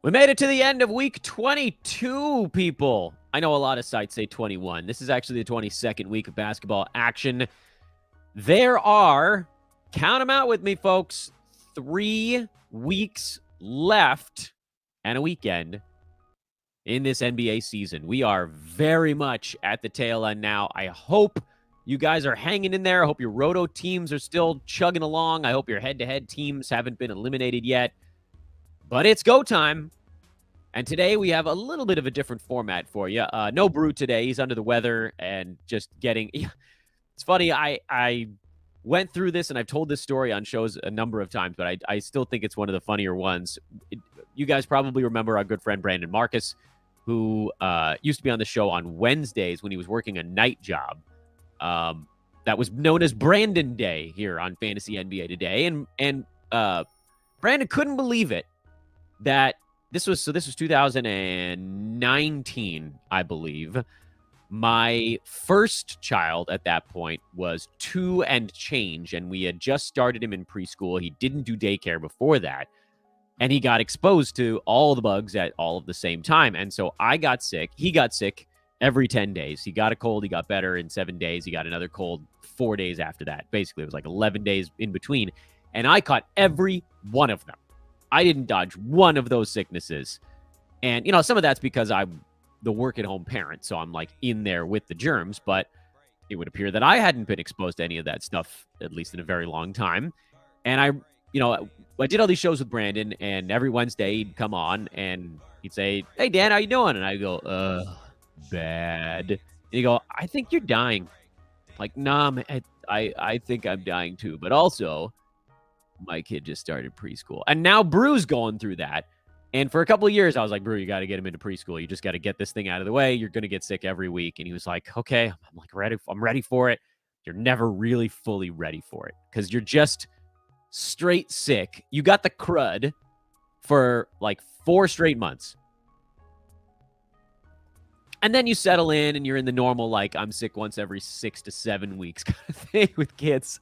We made it to the end of week 22, people. I know a lot of sites say 21. This is actually the 22nd week of basketball action. There are, count them out with me, folks, 3 weeks left and a weekend in this NBA season. We are very much at the tail end now. I hope you guys are hanging in there. I hope your roto teams are still chugging along. I hope your head-to-head teams haven't been eliminated yet. But it's go time. And today we have a little bit of a different format for you. No Brew today. He's under the weather and just getting... It's funny, I went through this and I've told this story on shows a number of times, but I still think it's one of the funnier ones. You guys probably remember our good friend Brandon Marcus, who used to be on the show on Wednesdays when he was working a night job. That was known as Brandon Day here on Fantasy NBA Today. And Brandon couldn't believe it that this was 2019, I believe. My first child at that point was 2 and change, and we had just started him in preschool. He didn't do daycare before that, and he got exposed to all the bugs at all of the same time. And so I got sick. He got sick every 10 days. He got a cold. He got better in 7 days. He got another cold 4 days after that. Basically, it was like 11 days in between, and I caught every one of them. I didn't dodge one of those sicknesses. And, you know, some of that's because I'm the work-at-home parent, so I'm, like, in there with the germs, but it would appear that I hadn't been exposed to any of that stuff, at least in a very long time. And I did all these shows with Brandon, and every Wednesday he'd come on, and he'd say, "Hey, Dan, how you doing?" And I'd go, bad. And he'd go, "I think you're dying." Like, nah, man, I think I'm dying too, but also... my kid just started preschool. And now Brew's going through that. And for a couple of years, I was like, Brew, you got to get him into preschool. You just got to get this thing out of the way. You're going to get sick every week. And he was like, okay, I'm like, I'm ready for it. You're never really fully ready for it because you're just straight sick. You got the crud for like 4 straight months. And then you settle in and you're in the normal, like, I'm sick once every 6 to 7 weeks kind of thing with kids.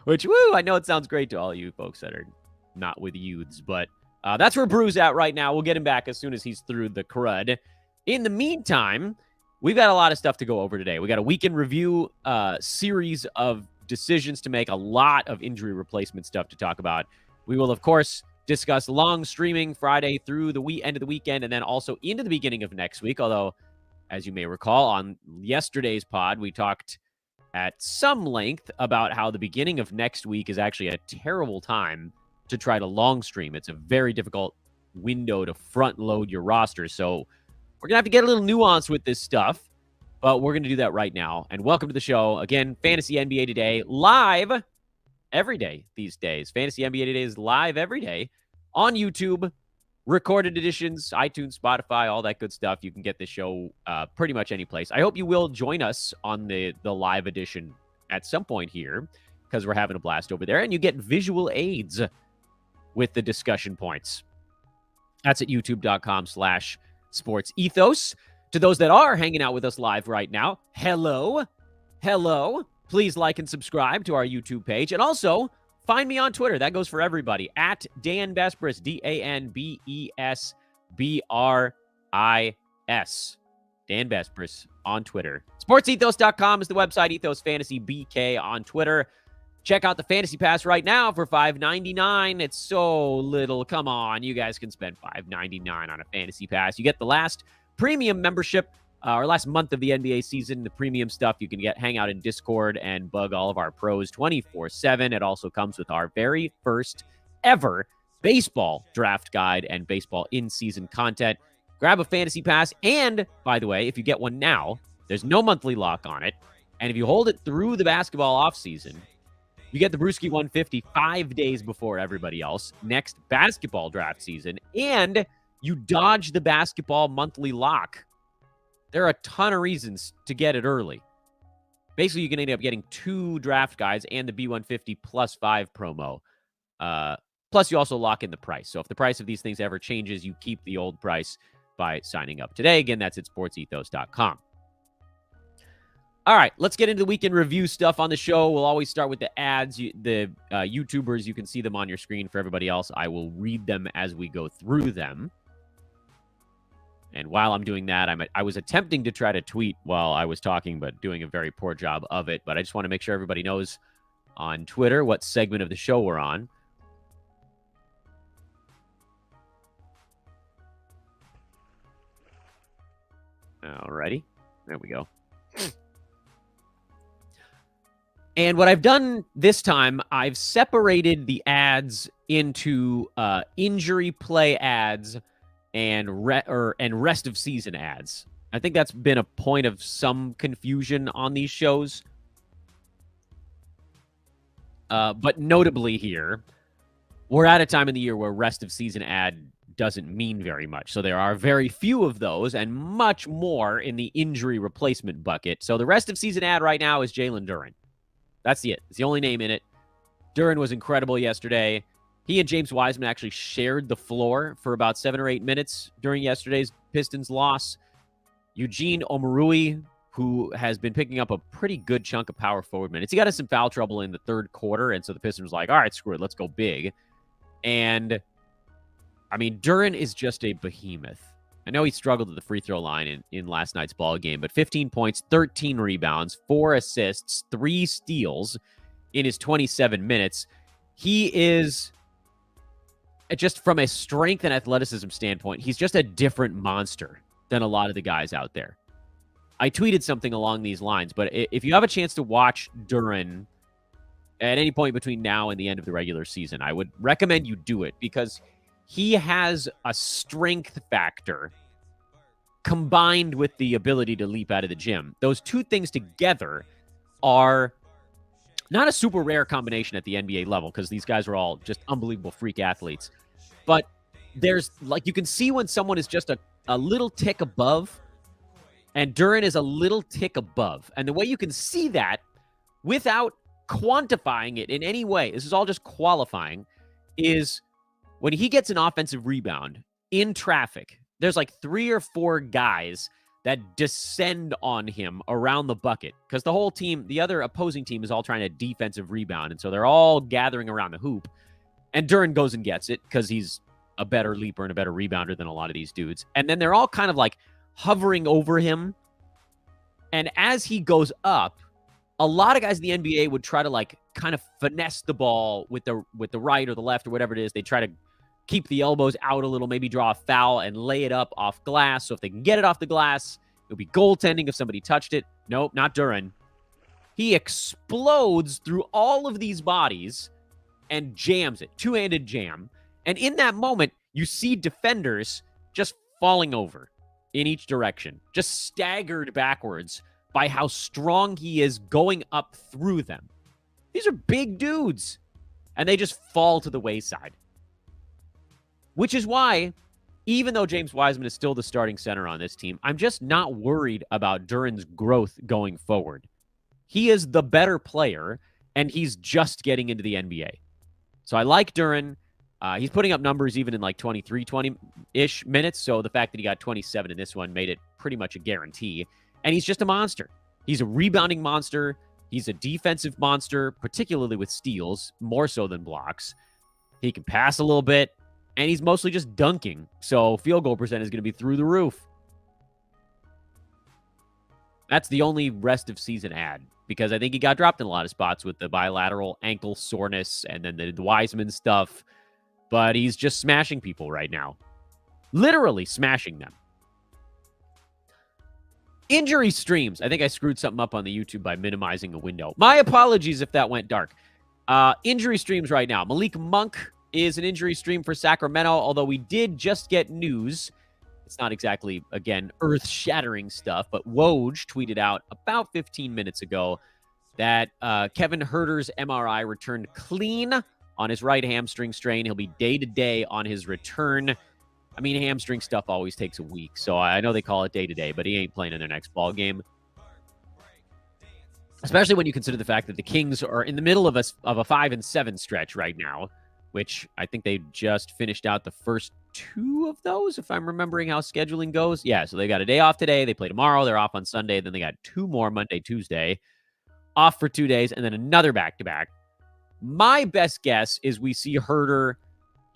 Which, woo, I know it sounds great to all you folks that are not with youths. But that's where Brew's at right now. We'll get him back as soon as he's through the crud. In the meantime, we've got a lot of stuff to go over today. We got a weekend review series of decisions to make, a lot of injury replacement stuff to talk about. We will, of course, discuss long streaming Friday through the end of the weekend and then also into the beginning of next week, although... as you may recall, on yesterday's pod, we talked at some length about how the beginning of next week is actually a terrible time to try to long stream. It's a very difficult window to front load your roster. So we're going to have to get a little nuance with this stuff, but we're going to do that right now. And welcome to the show. Again, Fantasy NBA Today, live every day these days. Fantasy NBA Today is live every day on YouTube. Recorded editions, iTunes, Spotify, all that good stuff. You can get this show pretty much any place. I hope you will join us on the live edition at some point here because we're having a blast over there. And you get visual aids with the discussion points. That's at youtube.com/sportsethos. To those that are hanging out with us live right now, hello. Please like and subscribe to our YouTube page. And also... find me on Twitter. That goes for everybody. At Dan Besbris, DanBesbris. Dan Besbris on Twitter. SportsEthos.com is the website. Ethos Fantasy BK on Twitter. Check out the Fantasy Pass right now for $5.99. It's so little. Come on. You guys can spend $5.99 on a Fantasy Pass. You get the last premium membership or last month of the NBA season, the premium stuff. You can hang out in Discord and bug all of our pros 24/7. It also comes with our very first ever baseball draft guide and baseball in-season content. Grab a Fantasy Pass. And, by the way, if you get one now, there's no monthly lock on it. And if you hold it through the basketball offseason, you get the Brewski 150 5 days before everybody else next basketball draft season. And you dodge the basketball monthly lock. There are a ton of reasons to get it early. Basically, you can end up getting 2 draft guides and the B150 plus 5 promo. Plus, you also lock in the price. So if the price of these things ever changes, you keep the old price by signing up today. Again, that's at sportsethos.com. All right, let's get into the weekend review stuff on the show. We'll always start with the ads. The YouTubers, you can see them on your screen. For everybody else, I will read them as we go through them. And while I'm doing that, I was attempting to try to tweet while I was talking, but doing a very poor job of it. But I just want to make sure everybody knows on Twitter what segment of the show we're on. Alrighty. There we go. And what I've done this time, I've separated the ads into injury play ads and rest of season ads. I think that's been a point of some confusion on these shows. But notably here, we're at a time in the year where rest of season ad doesn't mean very much. So there are very few of those and much more in the injury replacement bucket. So the rest of season ad right now is Jalen Duren. That's it. It's the only name in it. Duren was incredible yesterday. He and James Wiseman actually shared the floor for about 7 or 8 minutes during yesterday's Pistons loss. Eugene Omoruyi, who has been picking up a pretty good chunk of power forward minutes. He got in some foul trouble in the third quarter, and so the Pistons were like, all right, screw it, let's go big. And, I mean, Duren is just a behemoth. I know he struggled at the free throw line in last night's ball game, but 15 points, 13 rebounds, 4 assists, 3 steals in his 27 minutes. He is, just from a strength and athleticism standpoint, he's just a different monster than a lot of the guys out there. I tweeted something along these lines, but if you have a chance to watch Duren at any point between now and the end of the regular season, I would recommend you do it because he has a strength factor combined with the ability to leap out of the gym. Those two things together are not a super rare combination at the NBA level because these guys are all just unbelievable freak athletes. But there's, like, you can see when someone is just a little tick above, and Duren is a little tick above. And the way you can see that without quantifying it in any way, this is all just qualifying, is when he gets an offensive rebound in traffic, there's like 3 or 4 guys that descend on him around the bucket because the whole team, the other opposing team, is all trying to defensive rebound. And so they're all gathering around the hoop. And Duren goes and gets it because he's a better leaper and a better rebounder than a lot of these dudes. And then they're all kind of like hovering over him. And as he goes up, a lot of guys in the NBA would try to like kind of finesse the ball with the right or the left or whatever it is. They try to keep the elbows out a little, maybe draw a foul and lay it up off glass. So if they can get it off the glass, it'll be goaltending if somebody touched it. Nope, not Duren. He explodes through all of these bodies and jams it. Two-handed jam. And in that moment, you see defenders just falling over in each direction, just staggered backwards by how strong he is going up through them. These are big dudes, and they just fall to the wayside. Which is why, even though James Wiseman is still the starting center on this team, I'm just not worried about Duren's growth going forward. He is the better player, and he's just getting into the NBA. So I like Duren. He's putting up numbers even in like 23, 20-ish minutes. So the fact that he got 27 in this one made it pretty much a guarantee. And he's just a monster. He's a rebounding monster. He's a defensive monster, particularly with steals, more so than blocks. He can pass a little bit, and he's mostly just dunking. So field goal percent is going to be through the roof. That's the only rest of season ad, because I think he got dropped in a lot of spots with the bilateral ankle soreness and then the Wiseman stuff. But he's just smashing people right now. Literally smashing them. Injury streams. I think I screwed something up on the YouTube by minimizing a window. My apologies if that went dark. Injury streams right now. Malik Monk is an injury stream for Sacramento, although we did just get news. It's not exactly, again, earth-shattering stuff, but Woj tweeted out about 15 minutes ago that Kevin Huerter's MRI returned clean on his right hamstring strain. He'll be day-to-day on his return. I mean, hamstring stuff always takes a week, so I know they call it day-to-day, but he ain't playing in their next ball game. Especially when you consider the fact that the Kings are in the middle of a 5-7 stretch right now, which I think they just finished out the first 2 of those, if I'm remembering how scheduling goes. Yeah, so they got a day off today. They play tomorrow. They're off on Sunday. Then they got 2 more Monday, Tuesday. Off for 2 days, and then another back-to-back. My best guess is we see Huerter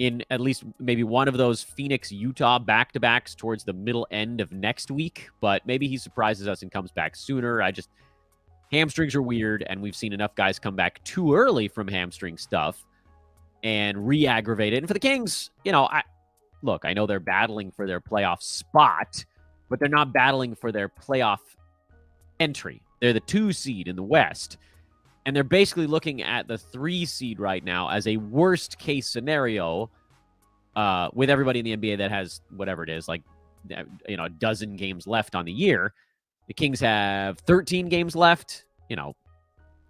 in at least maybe one of those Phoenix-Utah back-to-backs towards the middle end of next week, but maybe he surprises us and comes back sooner. Hamstrings are weird, and we've seen enough guys come back too early from hamstring stuff and re-aggravate it. And for the Kings, I know they're battling for their playoff spot, but they're not battling for their playoff entry. They're the 2 seed in the West, and they're basically looking at the 3 seed right now as a worst-case scenario with everybody in the NBA that has whatever it is, like, a dozen games left on the year. The Kings have 13 games left.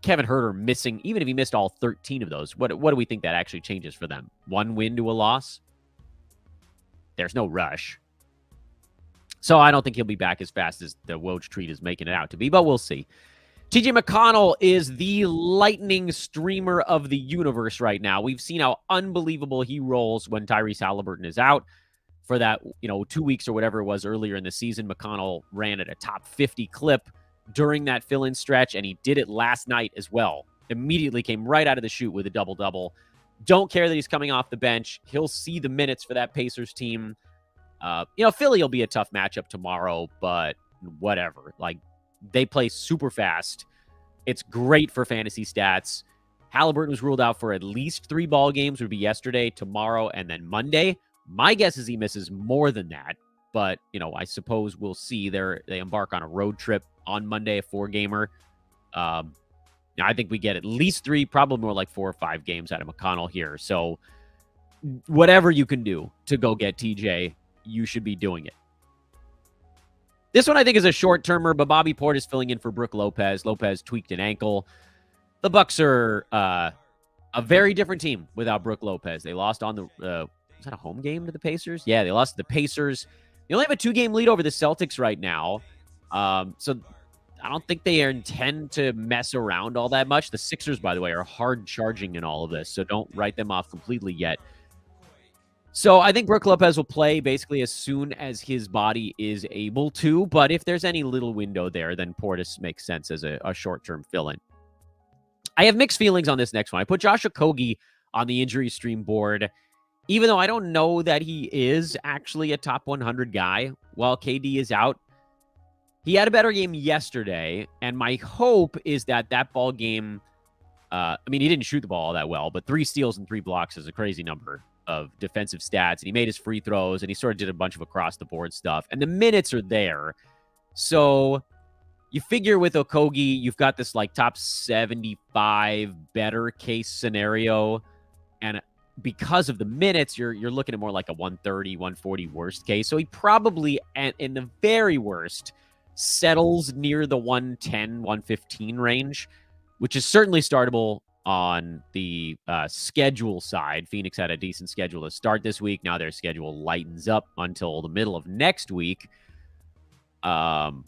Kevin Huerter missing, even if he missed all 13 of those, what do we think that actually changes for them? 1 win to a loss? There's no rush. So I don't think he'll be back as fast as the Woj tweet is making it out to be, but we'll see. TJ McConnell is the lightning streamer of the universe right now. We've seen how unbelievable he rolls when Tyrese Halliburton is out. For that, 2 weeks or whatever it was earlier in the season, McConnell ran at a top 50 clip during that fill-in stretch, and he did it last night as well. Immediately came right out of the chute with a double-double. Don't care that he's coming off the bench. He'll see the minutes for that Pacers team. Philly will be a tough matchup tomorrow, but whatever. Like, they play super fast. It's great for fantasy stats. Halliburton was ruled out for at least 3 ball games, would be yesterday, tomorrow, and then Monday. My guess is he misses more than that, but, I suppose we'll see. They embark on a road trip on Monday, a 4-gamer. I think we get at least 3, probably more like 4 or 5 games out of McConnell here. So whatever you can do to go get TJ, you should be doing it. This one I think is a short-termer, but Bobby Portis filling in for Brook Lopez. Lopez tweaked an ankle. The Bucks are a very different team without Brook Lopez. They lost on the was that a home game to the Pacers? Yeah, they lost to the Pacers. They only have a 2-game lead over the Celtics right now. So I don't think they intend to mess around all that much. The Sixers, by the way, are hard charging in all of this, so don't write them off completely yet. So I think Brook Lopez will play basically as soon as his body is able to, but if there's any little window there, then Portis makes sense as a short-term fill-in. I have mixed feelings on this next one. I put Josh Okogie on the injury stream board, even though I don't know that he is actually a top 100 guy while KD is out. He had a better game yesterday, and my hope is that ball game, he didn't shoot the ball all that well, but 3 steals and 3 blocks is a crazy number of defensive stats, and he made his free throws, and he sort of did a bunch of across-the-board stuff, and the minutes are there. So you figure with Okogie, you've got this like top 75 better case scenario, and because of the minutes, you're looking at more like a 130, 140 worst case. So he probably, in the very worst, settles near the 110, 115 range, which is certainly startable on the schedule side. Phoenix had a decent schedule to start this week. Now their schedule lightens up until the middle of next week. And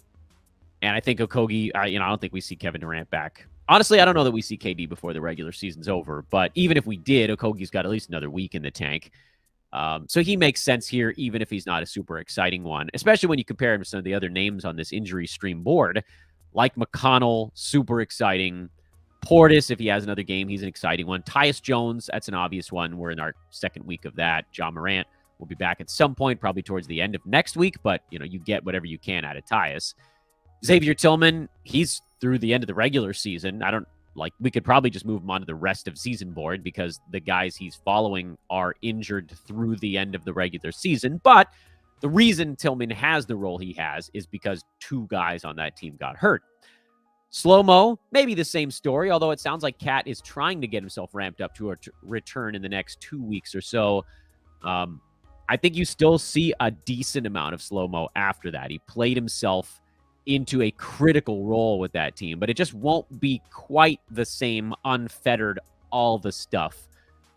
I think Okogie, I don't think we see Kevin Durant back. Honestly, I don't know that we see KD before the regular season's over, but even if we did, Okogie's got at least another week in the tank. So he makes sense here, even if he's not a super exciting one, especially when you compare him to some of the other names on this injury stream board, like McConnell, super exciting. Portis, if he has another game, he's an exciting one. Tyus Jones, that's an obvious one. We're in our second week of that. John Morant will be back at some point, probably towards the end of next week, but, you get whatever you can out of Tyus. Xavier Tillman, he's through the end of the regular season. We could probably just move him on to the rest of season board because the guys he's following are injured through the end of the regular season. But the reason Tillman has the role he has is because 2 guys on that team got hurt. Slow-mo, maybe the same story, although it sounds like Cat is trying to get himself ramped up to a return in the next 2 weeks or so. I think you still see a decent amount of slow-mo after that. He played himself into a critical role with that team, but it just won't be quite the same unfettered all the stuff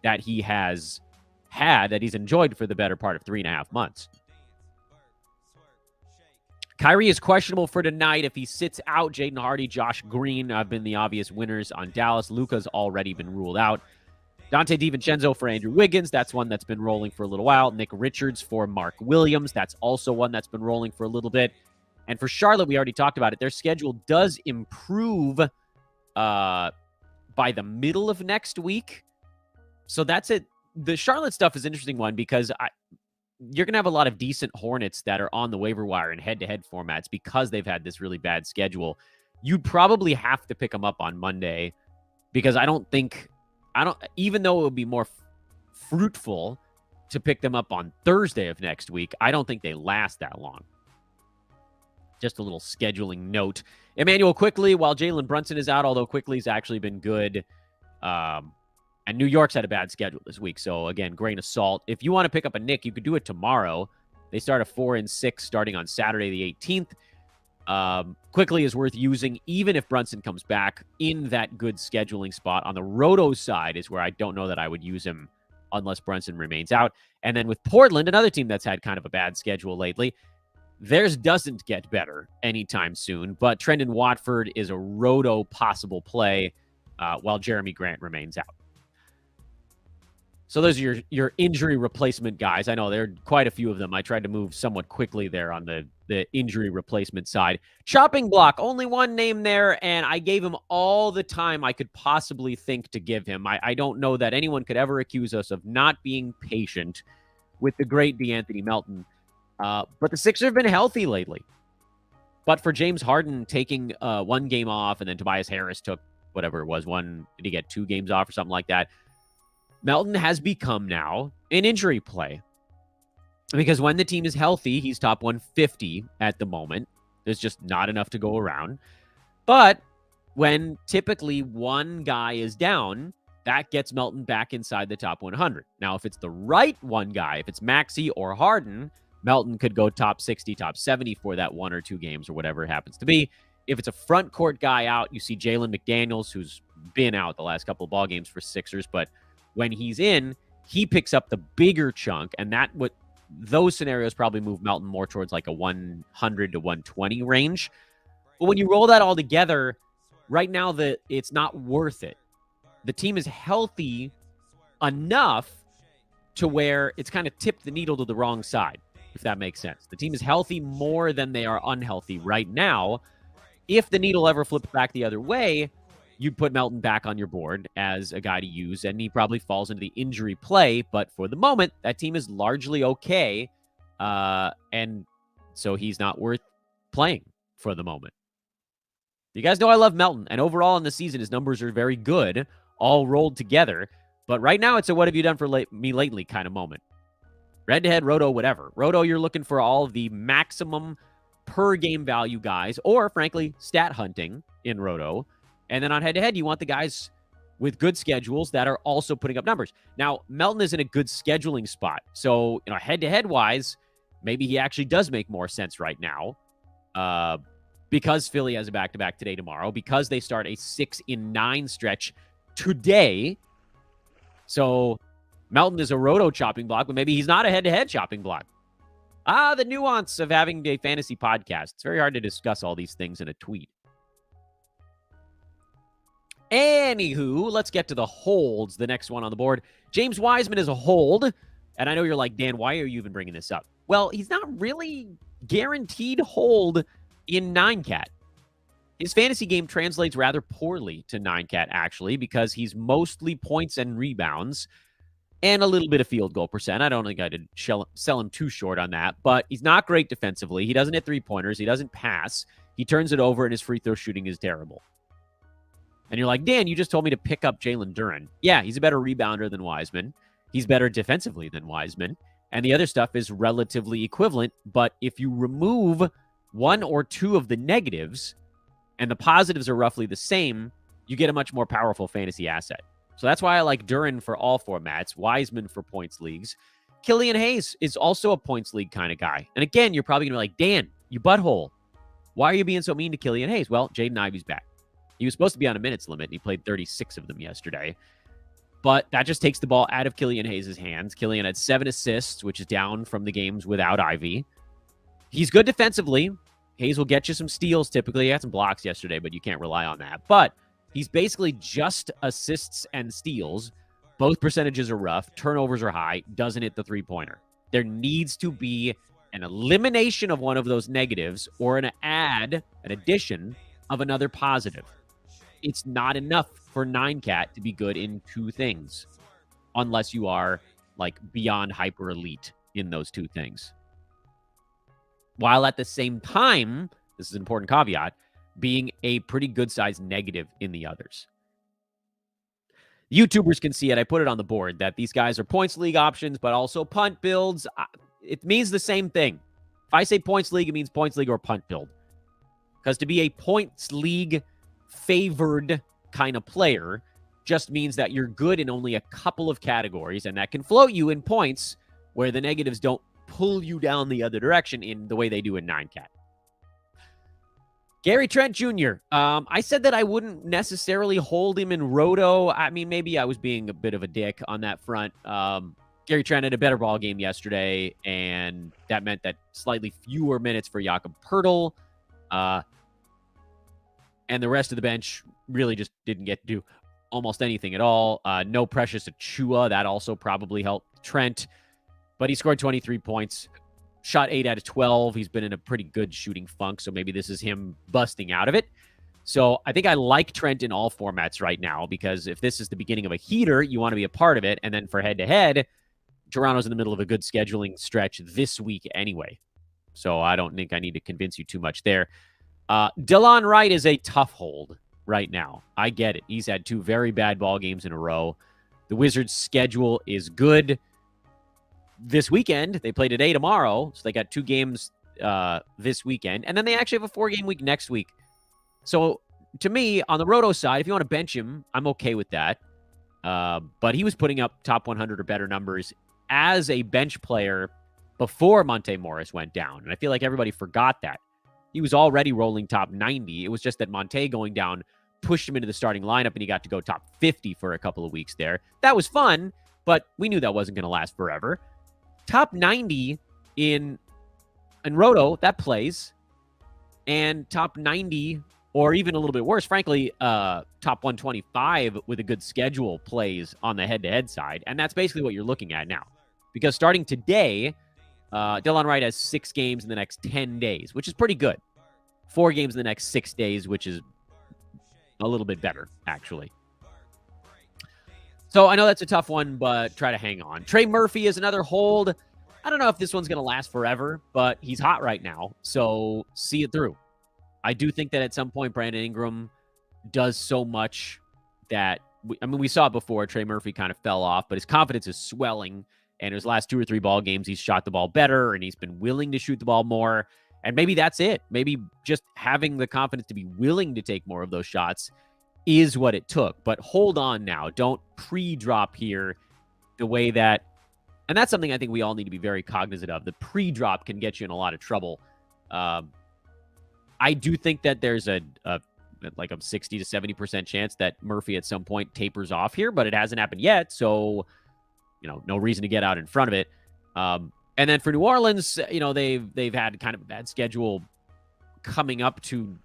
that he has had, that he's enjoyed for the better part of 3.5 months. Kyrie is questionable for tonight. If he sits out, Jaden Hardy, Josh Green have been the obvious winners on Dallas. Luka's already been ruled out. Dante DiVincenzo for Andrew Wiggins. That's one that's been rolling for a little while. Nick Richards for Mark Williams. That's also one that's been rolling for a little bit. And for Charlotte, we already talked about it. Their schedule does improve by the middle of next week. So that's it. the Charlotte stuff is an interesting one because you're going to have a lot of decent Hornets that are on the waiver wire in head-to-head formats because they've had this really bad schedule. You'd probably have to pick them up on Monday because even though it would be more fruitful to pick them up on Thursday of next week, I don't think they last that long. Just a little scheduling note. Emmanuel Quickley, while Jalen Brunson is out, although Quickley's actually been good, and New York's had a bad schedule this week. So, again, grain of salt. If you want to pick up a Nick, you could do it tomorrow. They start a 4-6 starting on Saturday the 18th. Quickley is worth using, even if Brunson comes back in that good scheduling spot. On the roto side is where I don't know that I would use him unless Brunson remains out. And then with Portland, another team that's had kind of a bad schedule lately, theirs doesn't get better anytime soon. But Trendon Watford is a roto possible play while Jeremy Grant remains out. So those are your injury replacement guys. I know there are quite a few of them. I tried to move somewhat quickly there on the injury replacement side. Chopping block, only one name there, and I gave him all the time I could possibly think to give him. I don't know that anyone could ever accuse us of not being patient with the great DeAnthony Melton. But the Sixers have been healthy lately. But for James Harden taking one game off, and then Tobias Harris took whatever it was, did he get 2 games off or something like that? Melton has become now an injury play. Because when the team is healthy, he's top 150 at the moment. There's just not enough to go around. But when typically one guy is down, that gets Melton back inside the top 100. Now, if it's the right one guy, if it's Maxey or Harden, Melton could go top 60, top 70 for that 1 or 2 games or whatever it happens to be. If it's a front court guy out, you see Jalen McDaniels, who's been out the last couple of ball games for Sixers, but when he's in, he picks up the bigger chunk, and those scenarios probably move Melton more towards like a 100 to 120 range. But when you roll that all together, right now it's not worth it. The team is healthy enough to where it's kind of tipped the needle to the wrong side, if that makes sense. The team is healthy more than they are unhealthy right now. If the needle ever flips back the other way, you'd put Melton back on your board as a guy to use, and he probably falls into the injury play. But for the moment, that team is largely okay, and so he's not worth playing for the moment. You guys know I love Melton, and overall in the season, his numbers are very good, all rolled together. But right now, it's a what have you done for me lately kind of moment. Head-to-head, roto, whatever. Roto, you're looking for all of the maximum per-game value guys, or, frankly, stat hunting in roto. And then on head-to-head, you want the guys with good schedules that are also putting up numbers. Now, Melton is in a good scheduling spot. So, head-to-head-wise, maybe he actually does make more sense right now because Philly has a back-to-back today, tomorrow, because they start a 6-9 stretch today. So, Melton is a roto chopping block, but maybe he's not a head-to-head chopping block. The nuance of having a fantasy podcast. It's very hard to discuss all these things in a tweet. Anywho, let's get to the holds, the next one on the board. James Wiseman is a hold, and I know you're like, Dan, why are you even bringing this up? Well, he's not really guaranteed hold in 9-cat. His fantasy game translates rather poorly to 9-cat, actually, because he's mostly points and rebounds and a little bit of field goal percent. I don't think I did sell him too short on that, but he's not great defensively. He doesn't hit three-pointers. He doesn't pass. He turns it over, and his free throw shooting is terrible. And you're like, Dan, you just told me to pick up Jalen Duren. Yeah, he's a better rebounder than Wiseman. He's better defensively than Wiseman. And the other stuff is relatively equivalent. But if you remove 1 or 2 of the negatives and the positives are roughly the same, you get a much more powerful fantasy asset. So that's why I like Duren for all formats, Wiseman for points leagues. Killian Hayes is also a points league kind of guy. And again, you're probably going to be like, Dan, you butthole. Why are you being so mean to Killian Hayes? Well, Jaden Ivey's back. He was supposed to be on a minutes limit, and he played 36 of them yesterday. But that just takes the ball out of Killian Hayes' hands. Killian had 7 assists, which is down from the games without Ivey. He's good defensively. Hayes will get you some steals typically. He had some blocks yesterday, but you can't rely on that. But he's basically just assists and steals. Both percentages are rough. Turnovers are high. Doesn't hit the three-pointer. There needs to be an elimination of one of those negatives or an addition of another positive. It's not enough for 9-cat to be good in 2 things. unless you are like beyond hyper elite in those two things. While at the same time, this is an important caveat, being a pretty good sized negative in the others. YouTubers can see it. I put it on the board that these guys are points league options, but also punt builds. It means the same thing. If I say points league, it means points league or punt build. Because to be a points league favored kind of player just means that you're good in only a couple of categories, and that can float you in points where the negatives don't pull you down the other direction in the way they do in 9-cat. Gary Trent Jr. I said that I wouldn't necessarily hold him in roto. I mean, maybe I was being a bit of a dick on that front. Gary Trent had a better ball game yesterday, and that meant that slightly fewer minutes for Jakob Poeltl. And the rest of the bench really just didn't get to do almost anything at all. No Precious Achua. That also probably helped Trent. But he scored 23 points. Shot 8 out of 12. He's been in a pretty good shooting funk, so maybe this is him busting out of it. So I think I like Trent in all formats right now, because if this is the beginning of a heater, you want to be a part of it. And then for head-to-head, Toronto's in the middle of a good scheduling stretch this week anyway. So I don't think I need to convince you too much there. Delon Wright is a tough hold right now. I get it. He's had 2 very bad ball games in a row. The Wizards' schedule is good. This weekend, they play today, tomorrow, so they got 2 games this weekend, and then they actually have a 4-game week next week. So, to me, on the roto side, if you want to bench him, I'm okay with that. But he was putting up top 100 or better numbers as a bench player before Monte Morris went down, and I feel like everybody forgot that. He was already rolling top 90. It was just that Monte going down pushed him into the starting lineup, and he got to go top 50 for a couple of weeks there. That was fun, but we knew that wasn't going to last forever. Top 90 in roto, that plays. And top 90, or even a little bit worse, frankly, top 125 with a good schedule plays on the head-to-head side. And that's basically what you're looking at now. Because starting today, Delon Wright has 6 games in the next 10 days, which is pretty good. 4 games in the next 6 days, which is a little bit better, actually. So I know that's a tough one, but try to hang on. Trey Murphy is another hold. I don't know if this one's going to last forever, but he's hot right now, so see it through. I do think that at some point Brandon Ingram does so much that, we saw it before. Trey Murphy kind of fell off, but his confidence is swelling, and his last 2 or 3 ball games, he's shot the ball better, and he's been willing to shoot the ball more, and maybe that's it. Maybe just having the confidence to be willing to take more of those shots is what it took. But hold on now. Don't pre-drop here the way that, and that's something I think we all need to be very cognizant of. The pre-drop can get you in a lot of trouble. I do think that there's a 60 to 70% chance that Murphy at some point tapers off here, but it hasn't happened yet. So, no reason to get out in front of it. And then for New Orleans, they've had kind of a bad schedule coming up to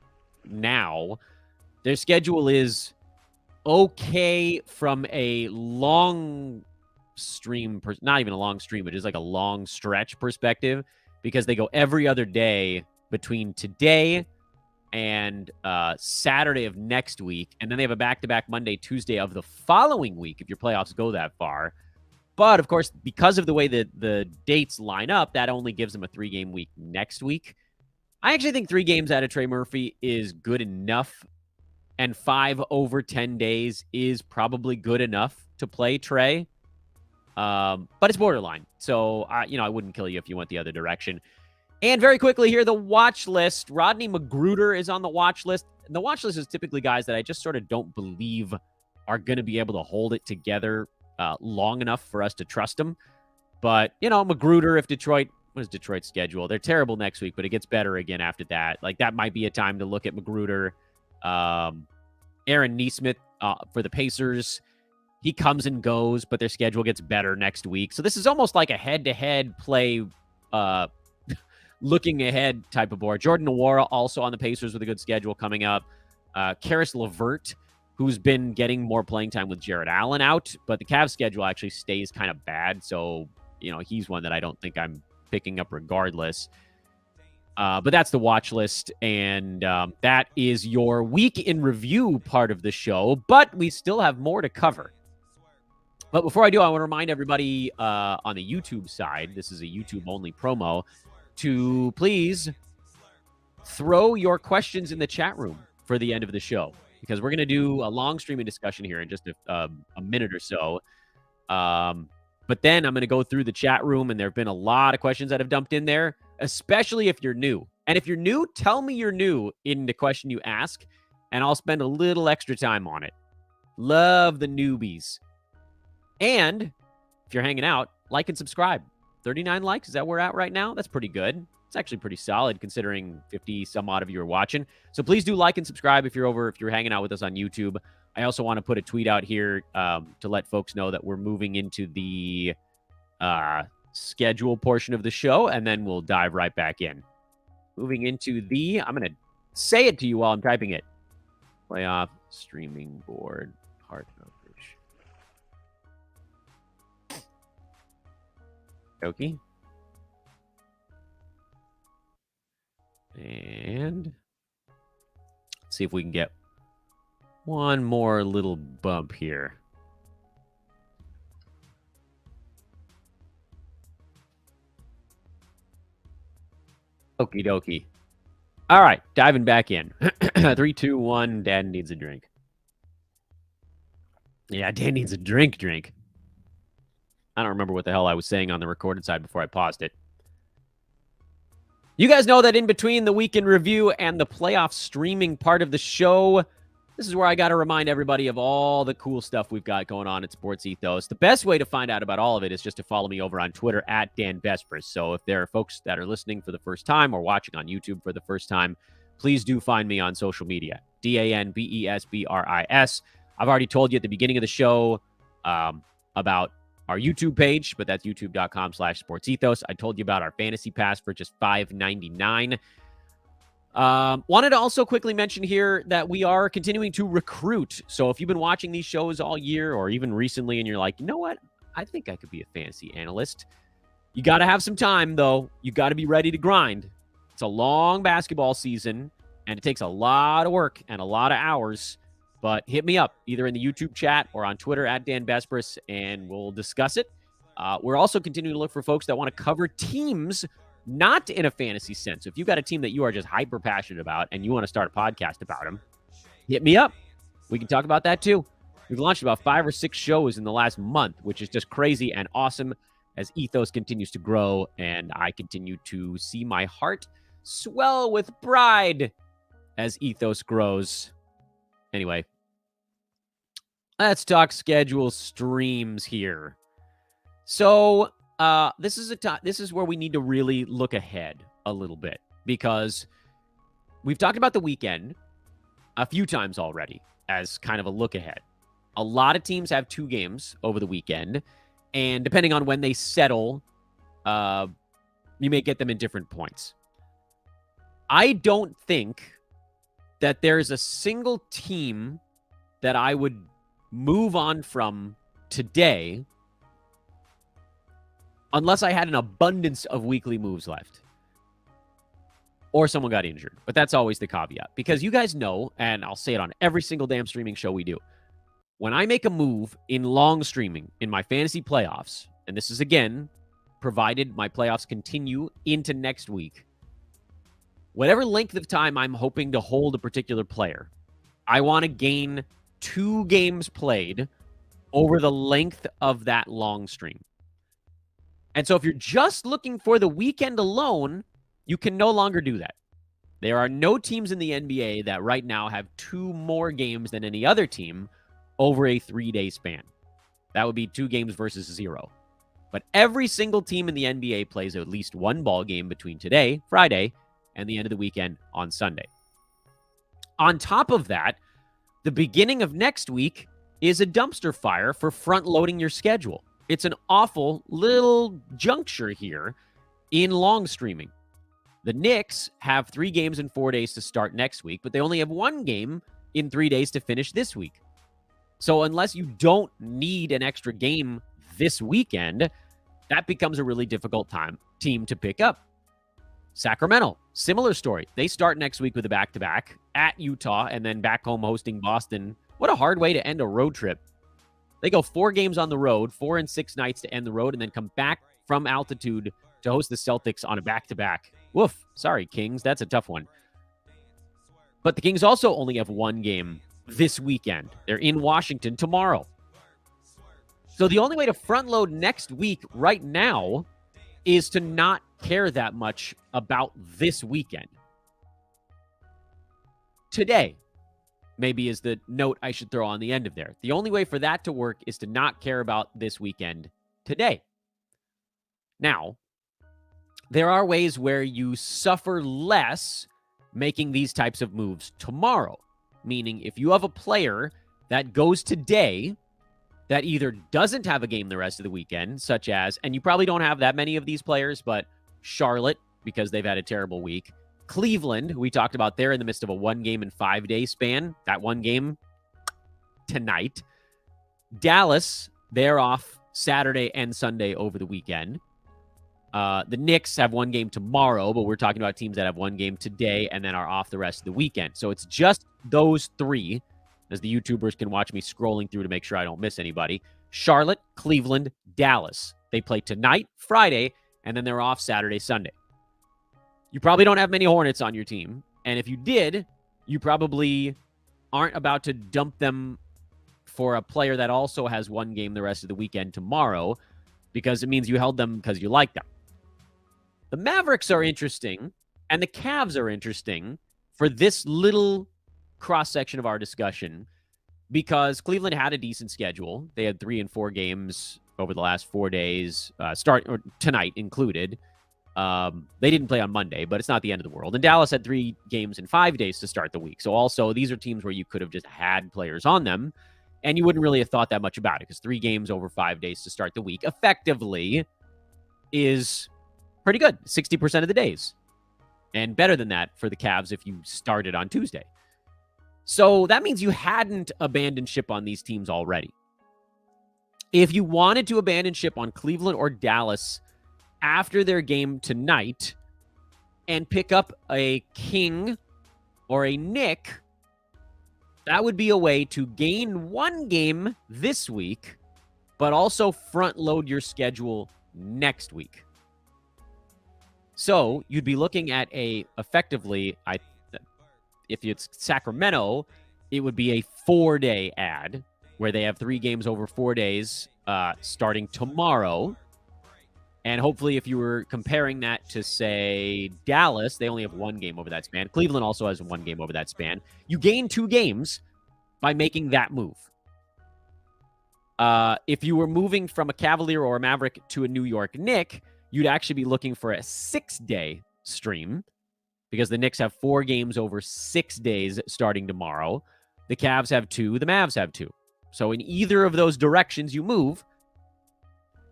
now. Their schedule is okay from a long stream, not even a long stream, but just like a long stretch perspective, because they go every other day between today and Saturday of next week. And then they have a back-to-back Monday, Tuesday of the following week, if your playoffs go that far. But, of course, because of the way that the dates line up, that only gives them a 3-game week next week. I actually think 3 games out of Trey Murphy is good enough. And 5 over 10 days is probably good enough to play Trey. But it's borderline. So, I wouldn't kill you if you went the other direction. And very quickly here, the watch list. Rodney Magruder is on the watch list. And the watch list is typically guys that I just sort of don't believe are going to be able to hold it together long enough for us to trust them. But, Magruder, if Detroit, what is Detroit's schedule? They're terrible next week, but it gets better again after that. Like, that might be a time to look at Magruder. Aaron Nesmith for the Pacers. He comes and goes, but their schedule gets better next week. So this is almost like a head-to-head play, looking ahead type of board. Jordan Nwora also on the Pacers with a good schedule coming up. Karis LeVert, who's been getting more playing time with Jared Allen out, but the Cavs schedule actually stays kind of bad. So, he's one that I don't think I'm picking up regardless. But that's the watch list, and that is your week in review part of the show, but we still have more to cover. But before I do, I want to remind everybody on the YouTube side, this is a YouTube-only promo, to please throw your questions in the chat room for the end of the show, because we're going to do a long streaming discussion here in just a minute or so. But then I'm going to go through the chat room, and there have been a lot of questions that have dumped in there, especially if you're new. And if you're new, tell me you're new in the question you ask, and I'll spend a little extra time on it. Love the newbies. And if you're hanging out, like and subscribe. 39 likes, is that where we're at right now? That's pretty good. It's actually pretty solid considering 50 some odd of you are watching. So please do like and subscribe if you're hanging out with us on YouTube. I also want to put a tweet out here to let folks know that we're moving into the schedule portion of the show, and then we'll dive right back in. Moving into I'm going to say it to you while I'm typing it. Playoff streaming board partner. Okay. And let's see if we can get one more little bump here. Okie dokie. All right, diving back in. 3, 2, 1. Dad needs a drink. Yeah, Dad needs a drink. I don't remember what the hell I was saying on the recorded side before I paused it. You guys know that in between the weekend review and the playoff streaming part of the show, this is where I got to remind everybody of all the cool stuff we've got going on at Sports Ethos. The best way to find out about all of it is just to follow me over on Twitter at Dan Bespris. So if there are folks that are listening for the first time or watching on YouTube for the first time, please do find me on social media. DanBesbris. I've already told you at the beginning of the show about our YouTube page, but that's youtube.com/sportsethos. I told you about our fantasy pass for just $5.99. Wanted to also quickly mention here that we are continuing to recruit. So if you've been watching these shows all year or even recently and you're like, you know what? I think I could be a fantasy analyst. You got to have some time, though. You got to be ready to grind. It's a long basketball season, and it takes a lot of work and a lot of hours. But hit me up either in the YouTube chat or on Twitter at Dan Bespris, and we'll discuss it. We're also continuing to look for folks that want to cover teams, not in a fantasy sense. If you've got a team that you are just hyper passionate about and you want to start a podcast about them, hit me up. We can talk about that too. We've launched about 5 or 6 shows in the last month, which is just crazy and awesome as Ethos continues to grow, and I continue to see my heart swell with pride as Ethos grows. Anyway, let's talk schedule streams here. So this is where we need to really look ahead a little bit, because we've talked about the weekend a few times already as kind of a look ahead. A lot of teams have 2 games over the weekend, and depending on when they settle, you may get them in different points. I don't think that there's a single team that I would move on from today unless I had an abundance of weekly moves left or someone got injured. But that's always the caveat, because you guys know, and I'll say it on every single damn streaming show we do, when I make a move in long streaming in my fantasy playoffs, and this is again provided my playoffs continue into next week, whatever length of time I'm hoping to hold a particular player, I want to gain 2 games played over the length of that long stream. And so if you're just looking for the weekend alone, you can no longer do that. There are no teams in the NBA that right now have 2 more games than any other team over a 3-day span. That would be 2 games versus 0. But every single team in the NBA plays at least 1 ball game between today, Friday, and the end of the weekend on Sunday. On top of that, the beginning of next week is a dumpster fire for front-loading your schedule. It's an awful little juncture here in long streaming. The Knicks have 3 games in 4 days to start next week, but they only have 1 game in 3 days to finish this week. So unless you don't need an extra game this weekend, that becomes a really difficult team to pick up. Sacramento, similar story. They start next week with a back-to-back at Utah and then back home hosting Boston. What a hard way to end a road trip. They go 4 games on the road, 4 and 6 nights to end the road, and then come back from altitude to host the Celtics on a back-to-back. Woof. Sorry, Kings. That's a tough one. But the Kings also only have 1 game this weekend. They're in Washington tomorrow. So the only way to front load next week right now is to not care that much about this weekend. Today, maybe, is the note I should throw on the end of there. The only way for that to work is to not care about this weekend today. Now, there are ways where you suffer less making these types of moves tomorrow. Meaning, if you have a player that goes today that either doesn't have a game the rest of the weekend, such as, and you probably don't have that many of these players, but Charlotte, because they've had a terrible week. Cleveland, who we talked about, they're in the midst of a 1 game and 5 day span. That 1 game tonight. Dallas, they're off Saturday and Sunday over the weekend. The Knicks have 1 game tomorrow, but we're talking about teams that have 1 game today and then are off the rest of the weekend. So it's just those 3, as the YouTubers can watch me scrolling through to make sure I don't miss anybody. Charlotte, Cleveland, Dallas. They play tonight, Friday, and then they're off Saturday, Sunday. You probably don't have many Hornets on your team. And if you did, you probably aren't about to dump them for a player that also has 1 game the rest of the weekend tomorrow, because it means you held them because you like them. The Mavericks are interesting, and the Cavs are interesting for this little cross-section of our discussion, because Cleveland had a decent schedule. They had 3 and 4 games over the last 4 days, tonight included. They didn't play on Monday, but it's not the end of the world. And Dallas had 3 games in 5 days to start the week. So also, these are teams where you could have just had players on them, and you wouldn't really have thought that much about it, because 3 games over 5 days to start the week effectively is pretty good, 60% of the days. And better than that for the Cavs if you started on Tuesday. So that means you hadn't abandoned ship on these teams already. If you wanted to abandon ship on Cleveland or Dallas after their game tonight and pick up a King or a Nick, that would be a way to gain 1 game this week, but also front load your schedule next week. So you'd be looking at effectively, if it's Sacramento, it would be a 4-day ad where they have 3 games over 4 days starting tomorrow. And hopefully, if you were comparing that to, say, Dallas, they only have 1 game over that span. Cleveland also has 1 game over that span. You gain 2 games by making that move. If you were moving from a Cavalier or a Maverick to a New York Knick, you'd actually be looking for a 6-day stream, because the Knicks have 4 games over 6 days starting tomorrow. The Cavs have 2. The Mavs have 2. So in either of those directions you move,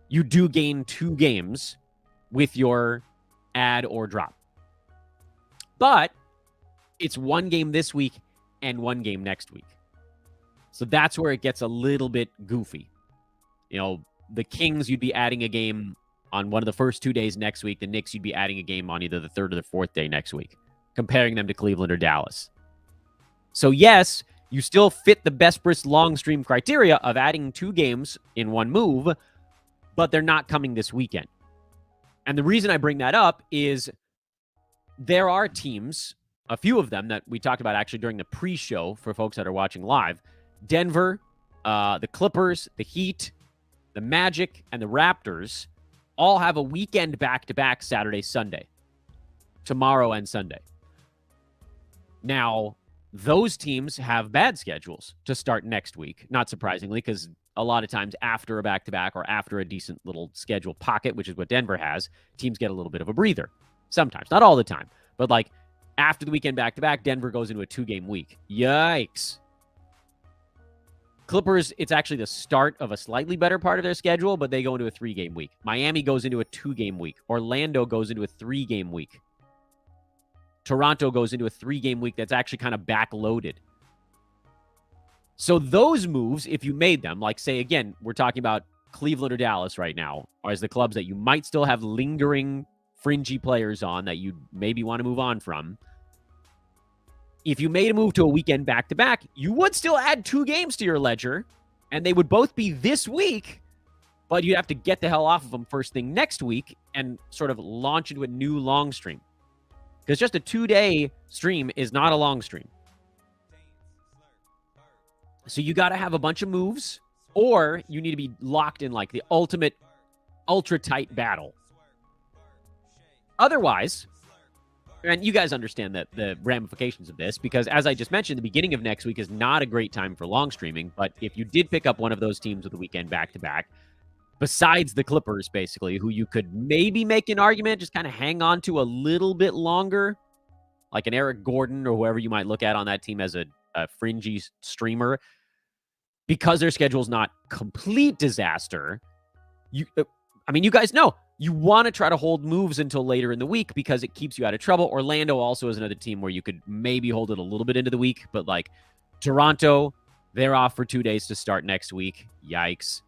you do gain 2 games with your add or drop. But it's 1 game this week and 1 game next week. So that's where it gets a little bit goofy. You know, the Kings, you'd be adding a game on one of the first 2 days next week. The Knicks, you'd be adding a game on either the 3rd or the 4th day next week, comparing them to Cleveland or Dallas. So yes, you still fit the Besbris long stream criteria of adding 2 games in 1 move, but they're not coming this weekend. And the reason I bring that up is there are teams, a few of them that we talked about actually during the pre-show for folks that are watching live. Denver, the Clippers, the Heat, the Magic, and the Raptors all have a weekend back-to-back Saturday, Sunday. Tomorrow and Sunday. Now, those teams have bad schedules to start next week, not surprisingly, because a lot of times after a back-to-back or after a decent little schedule pocket, which is what Denver has, teams get a little bit of a breather. Sometimes, not all the time. But like after the weekend back-to-back, Denver goes into a 2-game week. Yikes. Clippers, it's actually the start of a slightly better part of their schedule, but they go into a 3-game week. Miami goes into a 2-game week. Orlando goes into a 3-game week. Toronto goes into a 3-game week that's actually kind of backloaded. So those moves, if you made them, like say, again, we're talking about Cleveland or Dallas right now, as the clubs that you might still have lingering fringy players on that you maybe want to move on from. If you made a move to a weekend back-to-back, you would still add 2 games to your ledger, And they would both be this week, but you'd have to get the hell off of them first thing next week and sort of launch into a new long stream. Because just a 2-day stream is not a long stream. So you got to have a bunch of moves, or you need to be locked in like the ultimate ultra tight battle. Otherwise, and you guys understand that the ramifications of this, because as I just mentioned, the beginning of next week is not a great time for long streaming. But if you did pick up one of those teams with the weekend back-to-back, besides the Clippers, basically, who you could maybe make an argument, just kind of hang on to a little bit longer, like an Eric Gordon or whoever you might look at on that team as a fringy streamer, because their schedule is not complete disaster. You guys know you want to try to hold moves until later in the week because it keeps you out of trouble. Orlando also is another team where you could maybe hold it a little bit into the week, but like Toronto, they're off for 2 days to start next week. Yikes.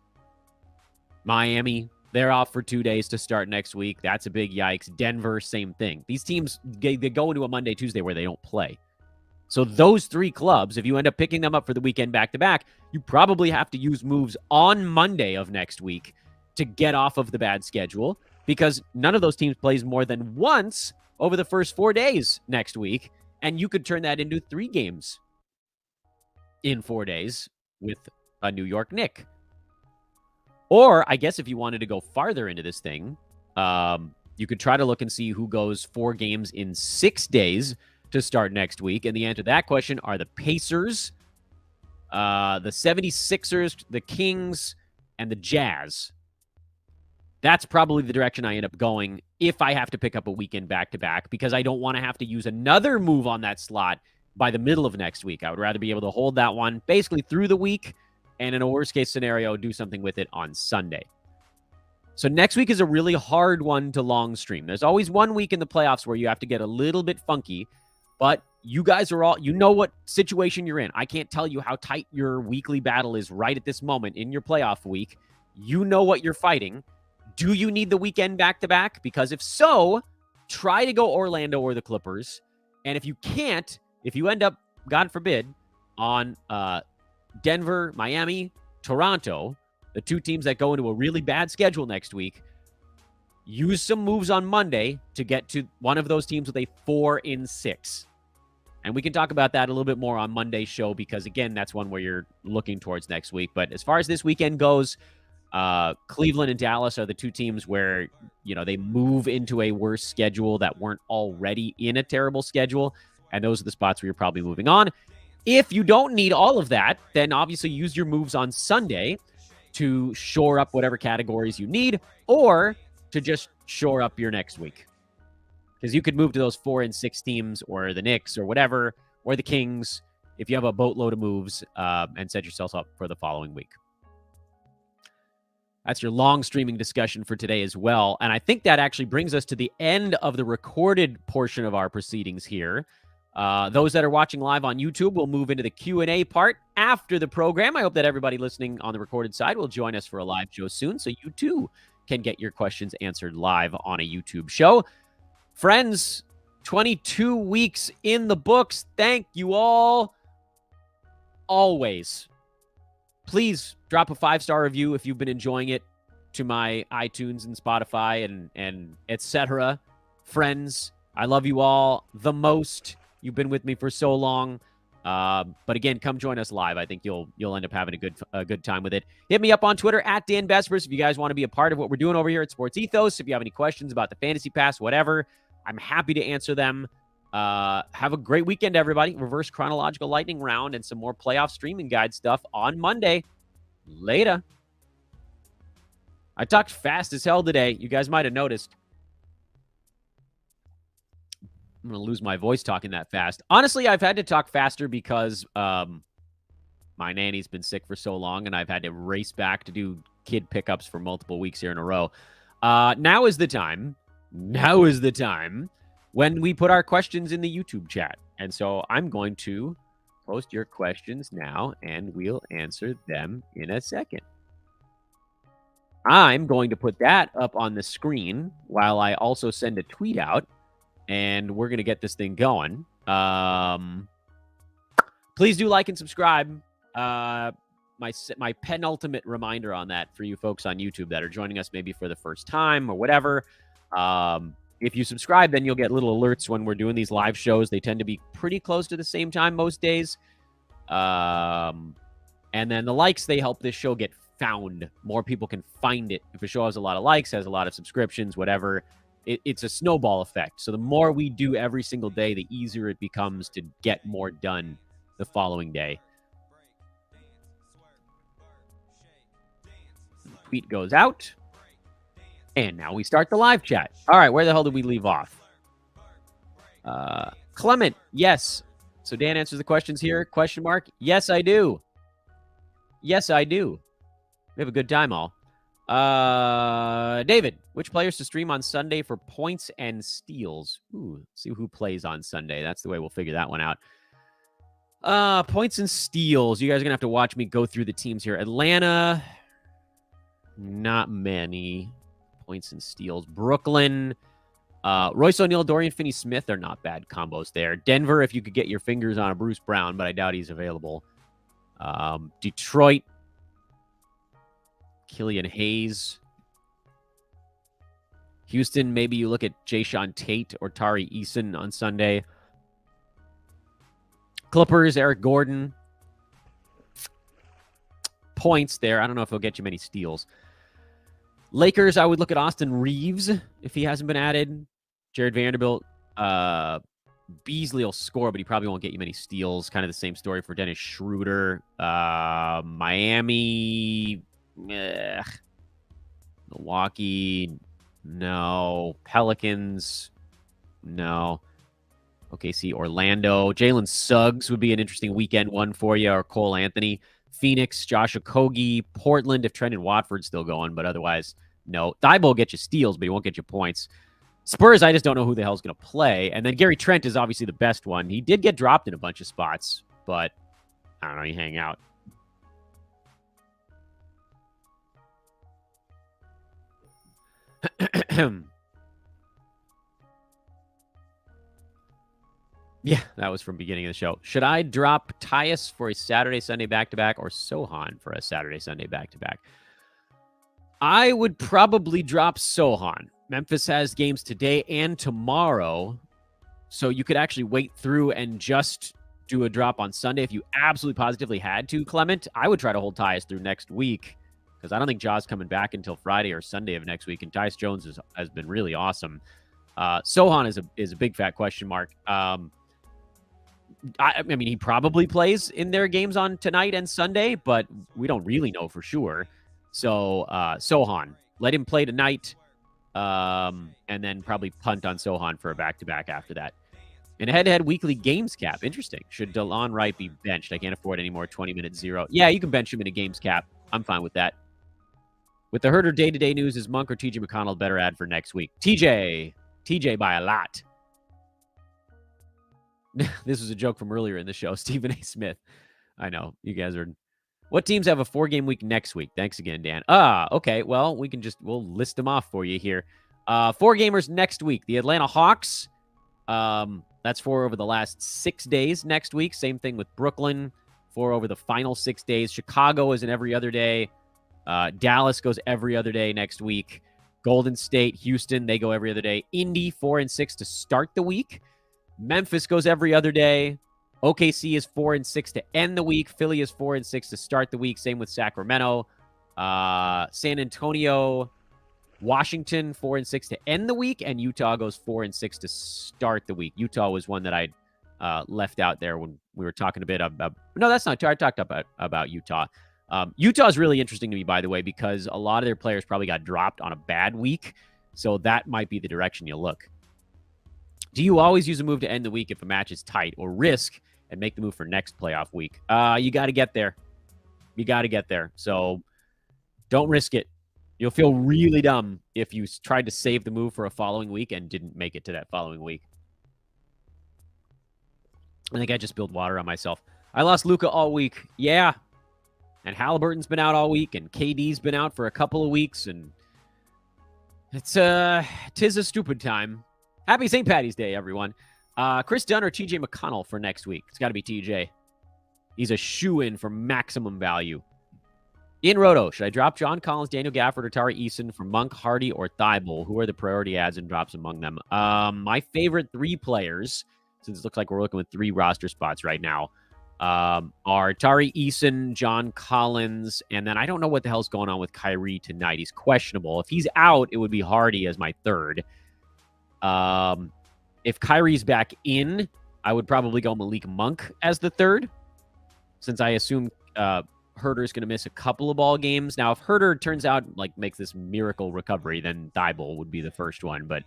Miami, they're off for 2 days to start next week. That's a big yikes. Denver, same thing. These teams, they go into a Monday, Tuesday where they don't play. So those three clubs, if you end up picking them up for the weekend back-to-back, you probably have to use moves on Monday of next week to get off of the bad schedule, because none of those teams plays more than once over the first 4 days next week, and you could turn that into 3 games in 4 days with a New York Knick. Or I guess if you wanted to go farther into this thing, you could try to look and see who goes 4 games in 6 days to start next week. And the answer to that question are the Pacers, the 76ers, the Kings, and the Jazz. That's probably the direction I end up going if I have to pick up a weekend back-to-back, because I don't want to have to use another move on that slot by the middle of next week. I would rather be able to hold that one basically through the week, and in a worst-case scenario, do something with it on Sunday. So next week is a really hard one to long stream. There's always 1 week in the playoffs where you have to get a little bit funky, but you guys are all, you know what situation you're in. I can't tell you how tight your weekly battle is right at this moment in your playoff week. You know what you're fighting. Do you need the weekend back-to-back? Because if so, try to go Orlando or the Clippers. And if you can't, if you end up, God forbid, on Denver, Miami, Toronto, the 2 teams that go into a really bad schedule next week, use some moves on Monday to get to one of those teams with a 4 in 6. And we can talk about that a little bit more on Monday's show, because, again, that's one where you're looking towards next week. But as far as this weekend goes, Cleveland and Dallas are the 2 teams where, they move into a worse schedule that weren't already in a terrible schedule. And those are the spots where you're probably moving on. If you don't need all of that, then obviously use your moves on Sunday to shore up whatever categories you need, or to just shore up your next week. Because you could move to those 4 in 6 teams, or the Knicks, or whatever, or the Kings, if you have a boatload of moves, and set yourself up for the following week. That's your long streaming discussion for today as well. And I think that actually brings us to the end of the recorded portion of our proceedings here. Those that are watching live on YouTube will move into the Q&A part after the program. I hope that everybody listening on the recorded side will join us for a live show soon, so you too can get your questions answered live on a YouTube show. Friends, 22 weeks in the books. Thank you all. Always. Please drop a 5-star review if you've been enjoying it to my iTunes and Spotify and etc. Friends, I love you all the most. You've been with me for so long. But again, come join us live. I think you'll end up having a good time with it. Hit me up on Twitter at Dan Vespers if you guys want to be a part of what we're doing over here at Sports Ethos. If you have any questions about the Fantasy Pass, whatever, I'm happy to answer them. Have a great weekend, everybody. Reverse chronological lightning round and some more playoff streaming guide stuff on Monday. Later. I talked fast as hell today. You guys might have noticed. I'm going to lose my voice talking that fast. Honestly, I've had to talk faster because my nanny's been sick for so long, and I've had to race back to do kid pickups for multiple weeks here in a row. Now is the time when we put our questions in the YouTube chat. And so I'm going to post your questions now, and we'll answer them in a second. I'm going to put that up on the screen while I also send a tweet out, and we're going to get this thing going. Please do like and subscribe. my penultimate reminder on that for you folks on YouTube that are joining us maybe for the first time or whatever. If you subscribe, then you'll get little alerts when we're doing these live shows. They tend to be pretty close to the same time most days. And then the likes, they help this show get found. More people can find it. If a show has a lot of likes, has a lot of subscriptions, whatever, it's a snowball effect. So the more we do every single day, the easier it becomes to get more done the following day. Tweet goes out. And now we start the live chat. All right, where the hell did we leave off? Clement, yes. So Dan answers the questions here. Question mark. Yes, I do. Yes, I do. We have a good time all. David, which players to stream on Sunday for points and steals? Ooh, let's see who plays on Sunday. That's the way we'll figure that one out. Points and steals. You guys are going to have to watch me go through the teams here. Atlanta, not many. Points and steals. Brooklyn, Royce O'Neal, Dorian Finney-Smith are not bad combos there. Denver, if you could get your fingers on a Bruce Brown, but I doubt he's available. Detroit, Killian Hayes. Houston, maybe you look at Jayshawn Tate or Tari Eason on Sunday. Clippers, Eric Gordon. Points there. I don't know if he'll get you many steals. Lakers, I would look at Austin Reeves if he hasn't been added. Jared Vanderbilt. Beasley will score, but he probably won't get you many steals. Kind of the same story for Dennis Schroeder. Miami. Milwaukee. No. Pelicans. No. OKC, Orlando. Jalen Suggs would be an interesting weekend one for you, or Cole Anthony. Phoenix, Josh Okogie. Portland, if Trendon Watford's still going, but otherwise, no. Thibault will get you steals, but he won't get you points. Spurs, I just don't know who the hell's going to play. And then Gary Trent is obviously the best one. He did get dropped in a bunch of spots, but I don't know, you hang out. Yeah, that was from beginning of the show. Should I drop Tyus for a Saturday-Sunday back-to-back or Sohan for a Saturday-Sunday back-to-back? I would probably drop Sohan. Memphis has games today and tomorrow, so you could actually wait through and just do a drop on Sunday if you absolutely positively had to, Clement. I would try to hold Tyus through next week because I don't think Ja's coming back until Friday or Sunday of next week, and Tyus Jones has been really awesome. Sohan is a big fat question mark. I mean, he probably plays in their games on tonight and Sunday, but we don't really know for sure. So, Sohan, let him play tonight, and then probably punt on Sohan for a back-to-back after that. And a head-to-head weekly games cap. Interesting. Should DeLon Wright be benched? I can't afford any more 20-minute zero. Yeah, you can bench him in a games cap. I'm fine with that. With the Herder day-to-day news, is Monk or TJ McConnell better add for next week? TJ by a lot. This was a joke from earlier in the show. Stephen A. Smith. I know. You guys are... What teams have a 4-game week next week? Thanks again, Dan. Okay. Well, we'll list them off for you here. 4-gamers next week. The Atlanta Hawks. That's 4 over the last 6 days next week. Same thing with Brooklyn. 4 over the final 6 days. Chicago is an every other day. Dallas goes every other day next week. Golden State, Houston, they go every other day. Indy, 4 and 6 to start the week. Memphis goes every other day. OKC is 4 and 6 to end the week. Philly is 4 and 6 to start the week. Same with Sacramento. San Antonio, Washington, 4 and 6 to end the week. And Utah goes 4 and 6 to start the week. Utah was one that I left out there when we were talking a bit about. No, that's not true. I talked about Utah. Utah is really interesting to me, by the way, because a lot of their players probably got dropped on a bad week. So that might be the direction you look. Do you always use a move to end the week if a match is tight, or risk and make the move for next playoff week? You got to get there. You got to get there. So don't risk it. You'll feel really dumb if you tried to save the move for a following week and didn't make it to that following week. I think I just spilled water on myself. I lost Luka all week. Yeah. And Halliburton's been out all week, and KD's been out for a couple of weeks, and tis a stupid time. Happy St. Paddy's Day, everyone. Chris Dunn or TJ McConnell for next week? It's got to be TJ. He's a shoo-in for maximum value. In Roto, should I drop John Collins, Daniel Gafford, or Tari Eason for Monk, Hardy, or Thibault? Who are the priority adds and drops among them? My favorite 3 players, since it looks like we're looking with 3 roster spots right now, are Tari Eason, John Collins, and then I don't know what the hell's going on with Kyrie tonight. He's questionable. If he's out, it would be Hardy as my 3rd. If Kyrie's back in, I would probably go Malik Monk as the 3rd, since I assume Herter is going to miss a couple of ball games. Now, if Herter turns out like makes this miracle recovery, then Thibault would be the first one, but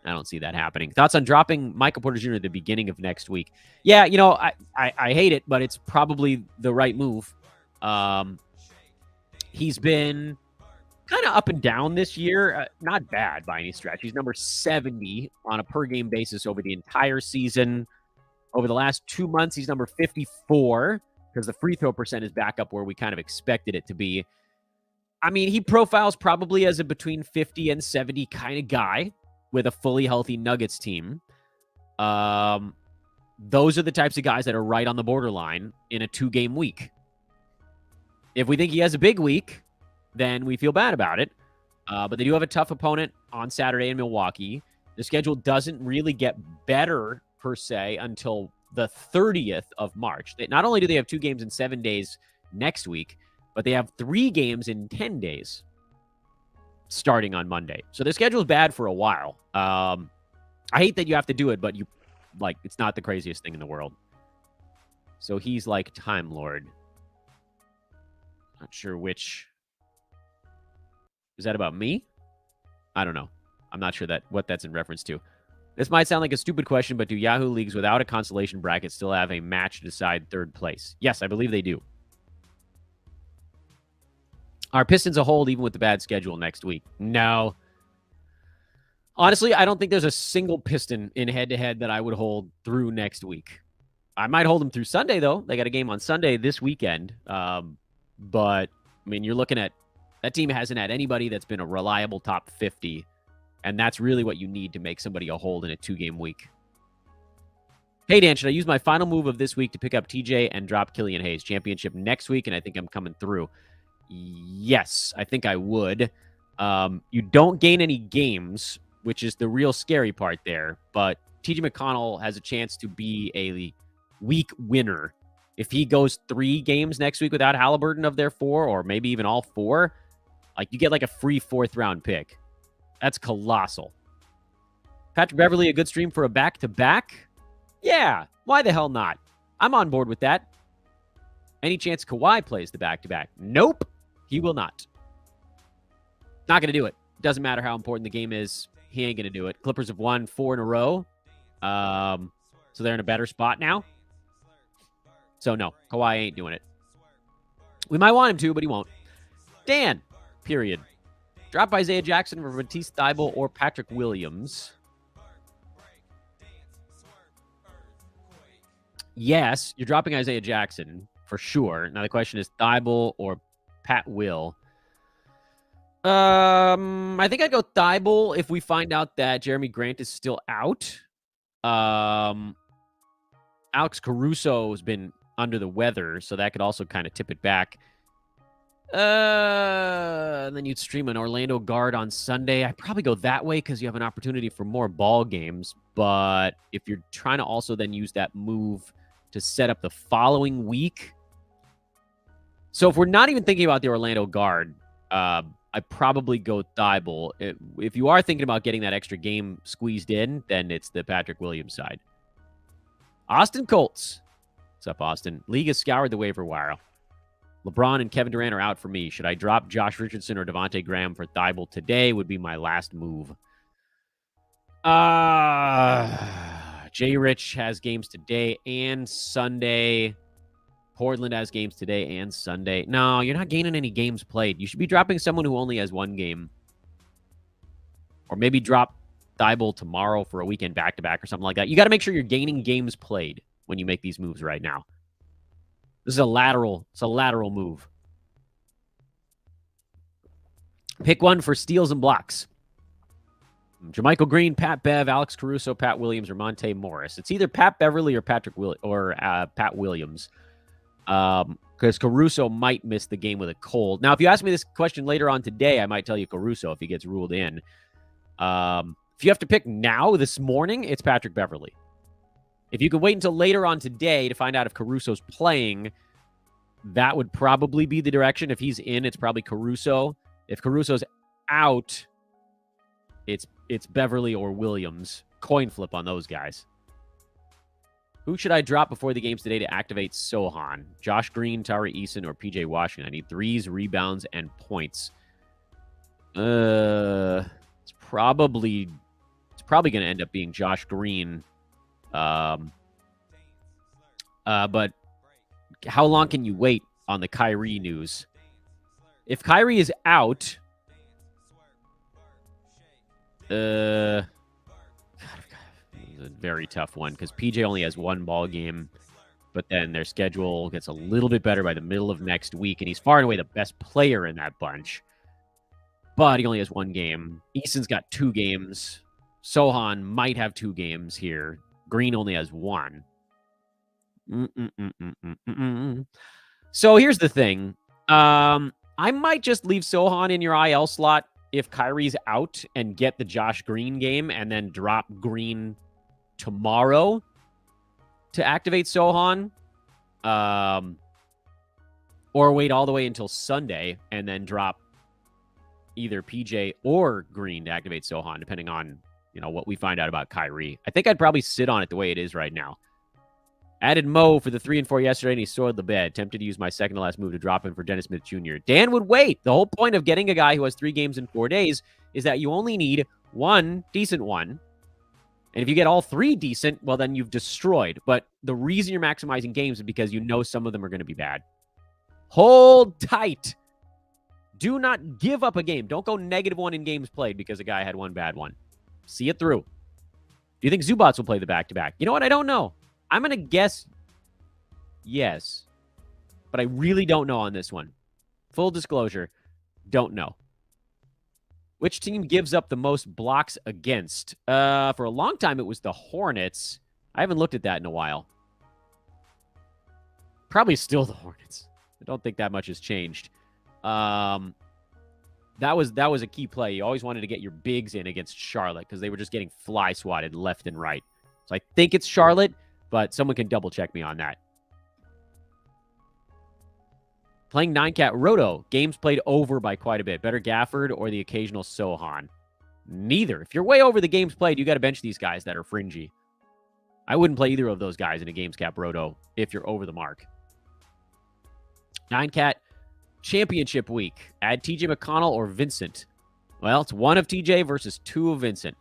I don't see that happening. Thoughts on dropping Michael Porter Jr. at the beginning of next week? Yeah, I hate it, but it's probably the right move. He's been kind of up and down this year. Not bad by any stretch. He's number 70 on a per-game basis over the entire season. Over the last 2 months, he's number 54 because the free throw percent is back up where we kind of expected it to be. I mean, he profiles probably as a between 50 and 70 kind of guy with a fully healthy Nuggets team. Those are the types of guys that are right on the borderline in a 2-game week. If we think he has a big week, then we feel bad about it. But they do have a tough opponent on Saturday in Milwaukee. The schedule doesn't really get better, per se, until the 30th of March. Not only do they have 2 games in 7 days next week, but they have 3 games in 10 days starting on Monday. So the schedule is bad for a while. I hate that you have to do it, but it's not the craziest thing in the world. So he's like Time Lord. Not sure which. Is that about me? I don't know. I'm not sure what that's in reference to. This might sound like a stupid question, but do Yahoo leagues without a consolation bracket still have a match to decide 3rd place? Yes, I believe they do. Are Pistons a hold even with the bad schedule next week? No. Honestly, I don't think there's a single Piston in head-to-head that I would hold through next week. I might hold them through Sunday, though. They got a game on Sunday this weekend. But, I mean, you're looking at that team hasn't had anybody that's been a reliable top 50. And that's really what you need to make somebody a hold in a 2-game week. Hey, Dan, should I use my final move of this week to pick up TJ and drop Killian Hayes? Championship next week, and I think I'm coming through. Yes, I think I would. You don't gain any games, which is the real scary part there. But TJ McConnell has a chance to be a week winner. If he goes 3 games next week without Halliburton of their 4, or maybe even all 4, you get like a free 4th-round pick. That's colossal. Patrick Beverley, a good stream for a back-to-back? Yeah, why the hell not? I'm on board with that. Any chance Kawhi plays the back-to-back? Nope, he will not. Not going to do it. Doesn't matter how important the game is. He ain't going to do it. Clippers have won 4 in a row. So they're in a better spot now. So no, Kawhi ain't doing it. We might want him to, but he won't. Dan, period. Drop Isaiah Jackson for Matisse Thybulle or Patrick Williams. Yes, you're dropping Isaiah Jackson for sure. Now the question is Thybulle or Pat Will. I think I'd go Thybulle if we find out that Jeremy Grant is still out. Alex Caruso has been under the weather, so that could also kind of tip it back. And then you'd stream an Orlando guard on Sunday. I'd probably go that way because you have an opportunity for more ball games. But if you're trying to also then use that move to set up the following week. So if we're not even thinking about the Orlando guard, I'd probably go Thybulle. If you are thinking about getting that extra game squeezed in, then it's the Patrick Williams side. Austin Colts. What's up, Austin? League has scoured the waiver wire. LeBron and Kevin Durant are out for me. Should I drop Josh Richardson or Devontae Graham for Thybulle today? Would be my last move. Jay Rich has games today and Sunday. Portland has games today and Sunday. No, you're not gaining any games played. You should be dropping someone who only has 1 game. Or maybe drop Thybulle tomorrow for a weekend back-to-back or something like that. You got to make sure you're gaining games played when you make these moves right now. This is a lateral move. Pick one for steals and blocks. Jermichael Green, Pat Bev, Alex Caruso, Pat Williams, or Monte Morris. It's either Pat Beverly or Pat Williams. Because because Caruso might miss the game with a cold. Now, if you ask me this question later on today, I might tell you Caruso if he gets ruled in. If you have to pick now, this morning, it's Patrick Beverley. If you could wait until later on today to find out if Caruso's playing, that would probably be the direction. If he's in, it's probably Caruso. If Caruso's out, it's Beverley or Williams. Coin flip on those guys. Who should I drop before the games today to activate Sohan? Josh Green, Tari Eason, or PJ Washington? I need threes, rebounds, and points. It's probably going to end up being Josh Green. But how long can you wait on the Kyrie news? If Kyrie is out, God, it's a very tough one because PJ only has one ball game, but then their schedule gets a little bit better by the middle of next week, and he's far and away the best player in that bunch. But he only has one game. Eason's got 2 games. Sohan might have 2 games here. Green only has 1. So here's the thing. I might just leave Sohan in your IL slot if Kyrie's out and get the Josh Green game and then drop Green tomorrow to activate Sohan. Or wait all the way until Sunday and then drop either PJ or Green to activate Sohan, depending on, what we find out about Kyrie. I think I'd probably sit on it the way it is right now. Added Mo for the 3 and 4 yesterday, and he soiled the bed. Tempted to use my second to last move to drop him for Dennis Smith Jr. Dan would wait. The whole point of getting a guy who has 3 games in 4 days is that you only need 1 decent one. And if you get all 3 decent, well, then you've destroyed. But the reason you're maximizing games is because some of them are going to be bad. Hold tight. Do not give up a game. Don't go -1 in games played because a guy had 1 bad one. See it through. Do you think Zubats will play the back-to-back? You know what? I don't know. I'm going to guess yes. But I really don't know on this one. Full disclosure, don't know. Which team gives up the most blocks against? For a long time, it was the Hornets. I haven't looked at that in a while. Probably still the Hornets. I don't think that much has changed. That was a key play. You always wanted to get your bigs in against Charlotte because they were just getting fly swatted left and right. So I think it's Charlotte, but someone can double check me on that. Playing 9-cat roto. Games played over by quite a bit. Better Gafford or the occasional Sohan? Neither. If you're way over the games played, you got to bench these guys that are fringy. I wouldn't play either of those guys in a games cap roto if you're over the mark. 9-cat championship week. Add TJ McConnell or Vincent. Well, it's 1 of TJ versus 2 of Vincent.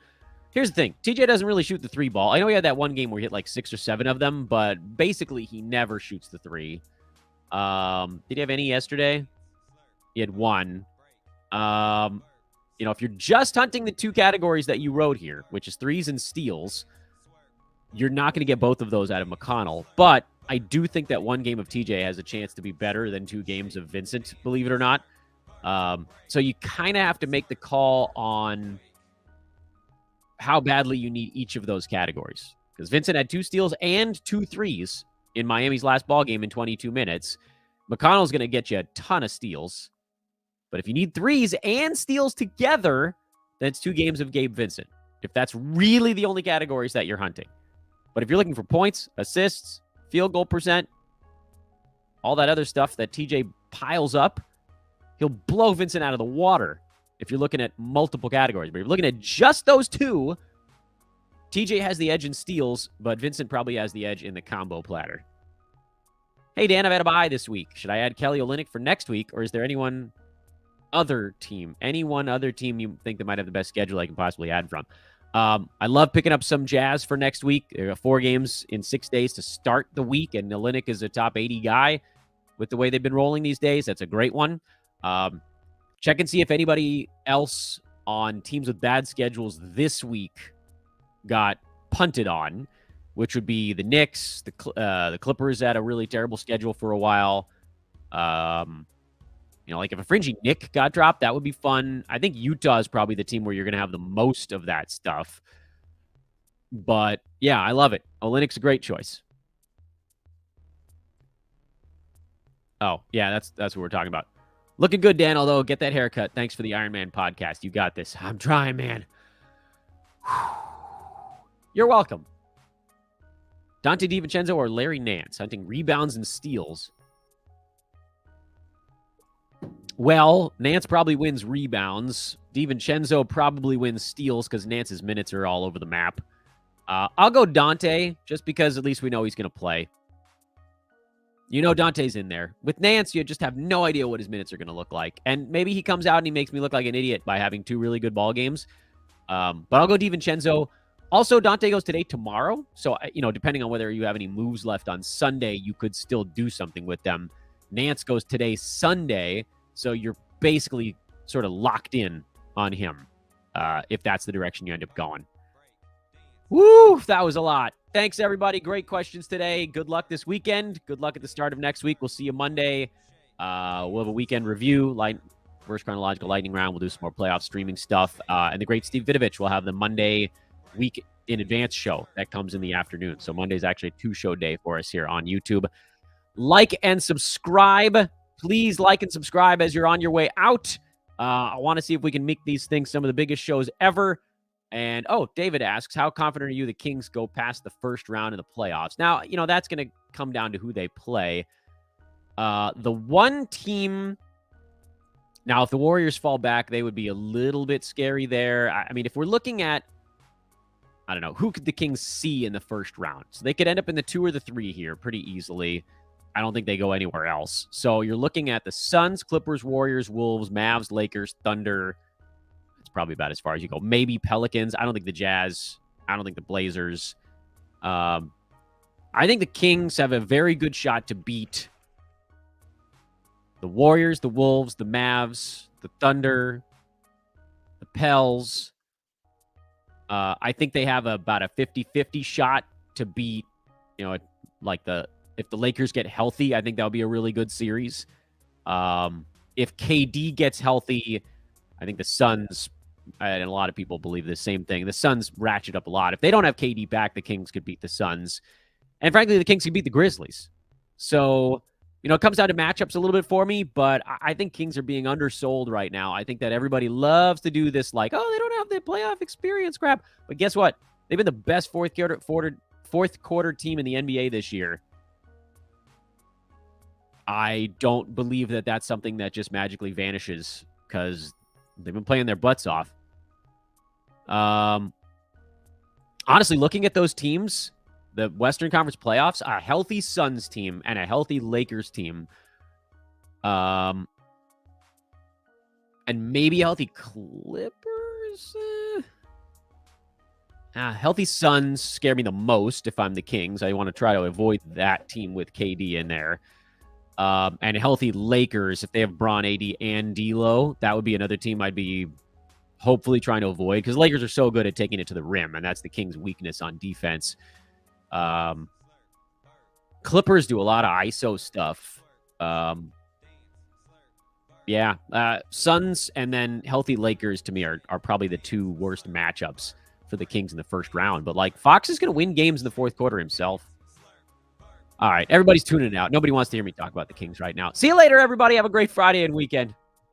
Here's the thing. TJ doesn't really shoot the 3 ball. I know he had that one game where he hit like 6 or 7 of them, but basically he never shoots the 3. Did he have any yesterday? He had 1. If you're just hunting the 2 categories that you wrote here, which is threes and steals, you're not going to get both of those out of McConnell. But I do think that 1 game of TJ has a chance to be better than 2 games of Vincent, believe it or not. So you kind of have to make the call on how badly you need each of those categories. Because Vincent had 2 steals and 2 threes in Miami's last ball game in 22 minutes. McConnell's going to get you a ton of steals. But if you need threes and steals together, then it's 2 games of Gabe Vincent. If that's really the only categories that you're hunting. But if you're looking for points, assists, field goal percent, all that other stuff that TJ piles up, he'll blow Vincent out of the water if you're looking at multiple categories. But if you're looking at just those 2, TJ has the edge in steals, but Vincent probably has the edge in the combo platter. Hey, Dan, I've had a bye this week. Should I add Kelly Olynyk for next week, or is there any one other team you think that might have the best schedule I can possibly add from? I love picking up some Jazz for next week. There are 4 games in 6 days to start the week, and Olynyk is a top 80 guy with the way they've been rolling these days. That's a great one. Check and see if anybody else on teams with bad schedules this week got punted on, which would be the Knicks, the Clippers had a really terrible schedule for a while. Like if a fringy Knick got dropped, that would be fun. I think Utah is probably the team where you're going to have the most of that stuff. But yeah, I love it. Olynyk's a great choice. Oh, yeah, that's what we're talking about. Looking good, Dan, although get that haircut. Thanks for the Iron Man podcast. You got this. I'm trying, man. You're welcome. Dante DiVincenzo or Larry Nance hunting rebounds and steals. Well, Nance probably wins rebounds. DiVincenzo probably wins steals because Nance's minutes are all over the map. I'll go Dante just because at least we know he's going to play. You know Dante's in there. With Nance, you just have no idea what his minutes are going to look like. And maybe he comes out and he makes me look like an idiot by having 2 really good ball games. But I'll go DiVincenzo. Also, Dante goes today, tomorrow. So, depending on whether you have any moves left on Sunday, you could still do something with them. Nance goes today, Sunday. So you're basically sort of locked in on him if that's the direction you end up going. Woo, that was a lot. Thanks, everybody. Great questions today. Good luck this weekend. Good luck at the start of next week. We'll see you Monday. We'll have a weekend review, first chronological lightning round. We'll do some more playoff streaming stuff. And the great Steve Vidovich will have the Monday week in advance show that comes in the afternoon. So Monday's actually a 2-show day for us here on YouTube. Like and subscribe. Please like and subscribe as you're on your way out. I want to see if we can make these things some of the biggest shows ever. And, David asks, how confident are you the Kings go past the first round of the playoffs? Now, that's going to come down to who they play. The one team... Now, if the Warriors fall back, they would be a little bit scary there. I mean, if we're looking at, I don't know, who could the Kings see in the first round? So they could end up in the 2 or the 3 here pretty easily. I don't think they go anywhere else. So you're looking at the Suns, Clippers, Warriors, Wolves, Mavs, Lakers, Thunder. That's probably about as far as you go. Maybe Pelicans. I don't think the Jazz. I don't think the Blazers. I think the Kings have a very good shot to beat the Warriors, the Wolves, the Mavs, the Thunder, the Pels. I think they have about a 50-50 shot to beat, if the Lakers get healthy, I think that'll be a really good series. If KD gets healthy, I think the Suns, and a lot of people believe the same thing, the Suns ratchet up a lot. If they don't have KD back, the Kings could beat the Suns. And frankly, the Kings could beat the Grizzlies. So, it comes down to matchups a little bit for me, but I think Kings are being undersold right now. I think that everybody loves to do this they don't have the playoff experience crap. But guess what? They've been the best fourth quarter team in the NBA this year. I don't believe that that's something that just magically vanishes because they've been playing their butts off. Honestly, looking at those teams, the Western Conference playoffs, a healthy Suns team and a healthy Lakers team, and maybe a healthy Clippers. Healthy Suns scare me the most if I'm the Kings. I want to try to avoid that team with KD in there. And healthy Lakers, if they have Bron, AD, and D'Lo, that would be another team I'd be hopefully trying to avoid because Lakers are so good at taking it to the rim, and that's the Kings' weakness on defense. Clippers do a lot of ISO stuff. Suns and then healthy Lakers to me are probably the 2 worst matchups for the Kings in the first round. But Fox is going to win games in the fourth quarter himself. All right, everybody's tuning out. Nobody wants to hear me talk about the Kings right now. See you later, everybody. Have a great Friday and weekend.